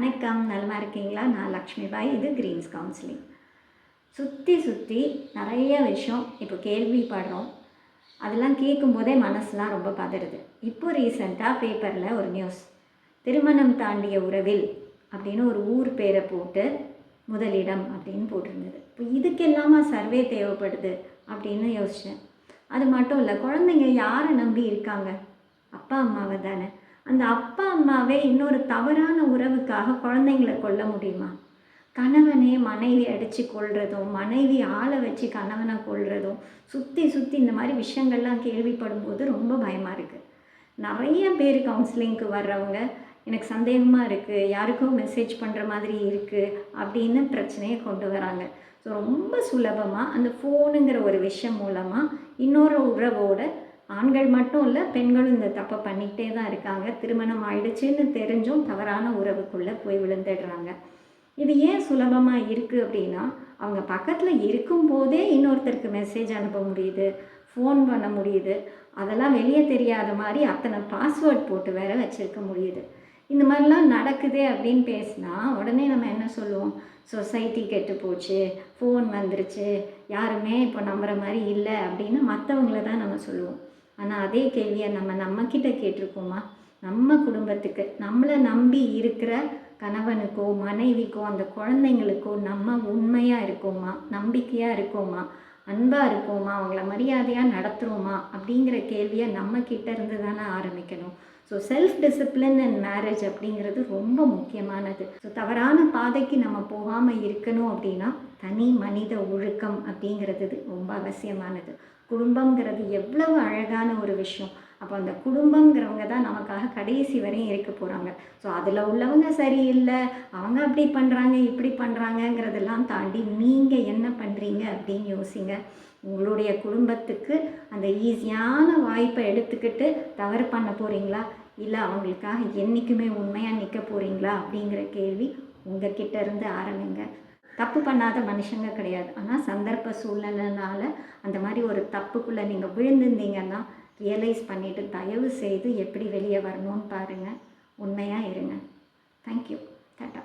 வணக்கம், நலமா இருக்கீங்களா? நான் லக்ஷ்மி பாய். இது கிரீன்ஸ் கவுன்சிலிங். சுற்றி நிறைய விஷயம் இப்போ கேள்விப்படுறோம். அதெல்லாம் கேட்கும்போதே மனசுலாம் ரொம்ப பதறுது. இப்போ ரீசெண்டாக பேப்பரில் ஒரு நியூஸ், திருமணம் தாண்டிய உறவில் அப்படின்னு ஒரு ஊர் பேரை போட்டு முதலிடம் அப்படின்னு போட்டிருந்தது. இப்போ இதுக்கெல்லாமா சர்வே தேவைப்படுது அப்படின்னு யோசித்தேன். அது மட்டும் இல்லை, குழந்தைங்க யாரை நம்பி இருக்காங்க? அப்பா அம்மாவை தானே. அந்த அப்பா அம்மாவே இன்னொரு தவறான உறவுக்காக குழந்தைங்களை கொல்ல முடியுமா? கணவனே மனைவி அடித்து கொள்றதும், மனைவி ஆளை வச்சு கணவனை கொள்றதும், சுற்றி இந்த மாதிரி விஷயங்கள்லாம் கேள்விப்படும் போது ரொம்ப பயமாக இருக்குது. நிறைய பேர் கவுன்சிலிங்க்கு வர்றவங்க எனக்கு சந்தேகமாக இருக்குது, யாருக்கும் மெசேஜ் பண்ணுற மாதிரி இருக்குது அப்படின்னு பிரச்சனையை கொண்டு வராங்க. ஸோ ரொம்ப சுலபமாக அந்த ஃபோனுங்கிற ஒரு விஷயம் மூலமாக இன்னொரு உறவோட ஆண்கள் மட்டும் இல்லை, பெண்களும் இந்த தப்பை பண்ணிகிட்டே தான் இருக்காங்க. திருமணம் ஆயிடுச்சுன்னு தெரிஞ்சும் தவறான உறவுக்குள்ளே போய் விழுந்துடுறாங்க. இது ஏன் சுலபமாக இருக்குது அப்படின்னா, அவங்க பக்கத்தில் இருக்கும்போதே இன்னொருத்தருக்கு மெசேஜ் அனுப்ப முடியுது, ஃபோன் பண்ண முடியுது. அதெல்லாம் வெளியே தெரியாத மாதிரி அத்தனை பாஸ்வேர்ட் போட்டு வேற வச்சுருக்க முடியுது. இந்த மாதிரிலாம் நடக்குதே அப்படின்னு பேசினா உடனே நம்ம என்ன சொல்லுவோம்? சொசைட்டி கெட்டு போச்சு, ஃபோன் வந்துருச்சு, யாருமே இப்போ நம்புகிற மாதிரி இல்லை அப்படின்னு மற்றவங்கள தான் நம்ம சொல்லுவோம். ஆனால் அதே கேள்வியை நம்மக்கிட்ட கேட்டிருக்கோமா? நம்ம குடும்பத்துக்கு, நம்மளை நம்பி இருக்கிற கணவனுக்கோ மனைவிக்கோ அந்த குழந்தைங்களுக்கோ நம்ம உண்மையாக இருக்கோமா? நம்பிக்கையாக இருக்கோமா? அன்பாக இருக்கோமா? அவங்கள மரியாதையாக நடத்துகிறோமா? அப்படிங்கிற கேள்வியை நம்மக்கிட்ட இருந்து தானே ஆரம்பிக்கணும். So self discipline and marriage அப்படிங்கிறது ரொம்ப முக்கியமானது. ஸோ தவறான பாதைக்கு நம்ம போகாமல் இருக்கணும் அப்படின்னா தனி மனித ஒழுக்கம் அப்படிங்கிறது ரொம்ப அவசியமானது. குடும்பங்கிறது எவ்வளவு அழகான ஒரு விஷயம். அப்போ அந்த குடும்பங்கிறவங்க தான் நமக்காக கடைசி வரையும் இருக்க போகிறாங்க. ஸோ அதில் உள்ளவங்க சரியில்லை, அவங்க அப்படி பண்ணுறாங்க இப்படி பண்ணுறாங்கங்கிறதெல்லாம் தாண்டி நீங்கள் என்ன பண்ணுறீங்க அப்படின்னு யோசிங்க. உங்களுடைய குடும்பத்துக்கு அந்த ஈஸியான வாய்ப்பை எடுத்துக்கிட்டு தவறு பண்ண போகிறீங்களா, இல்லை அவங்களுக்காக என்றைக்குமே உண்மையாக நிற்க போகிறீங்களா அப்படிங்கிற கேள்வி உங்ககிட்ட இருந்து ஆரம்பிங்க. தப்பு பண்ணாத மனுஷங்க கிடையாது. ஆனால் சந்தர்ப்ப சூழ்நிலைனால அந்த மாதிரி ஒரு தப்புக்குள்ளே நீங்கள் விழுந்திருந்தீங்கன்னா ரியலைஸ் பண்ணிவிட்டு தயவு செய்து எப்படி வெளியே வரணும்னு பாருங்கள். உண்மையாக இருங்க. தேங்க்யூ. டாட்டா.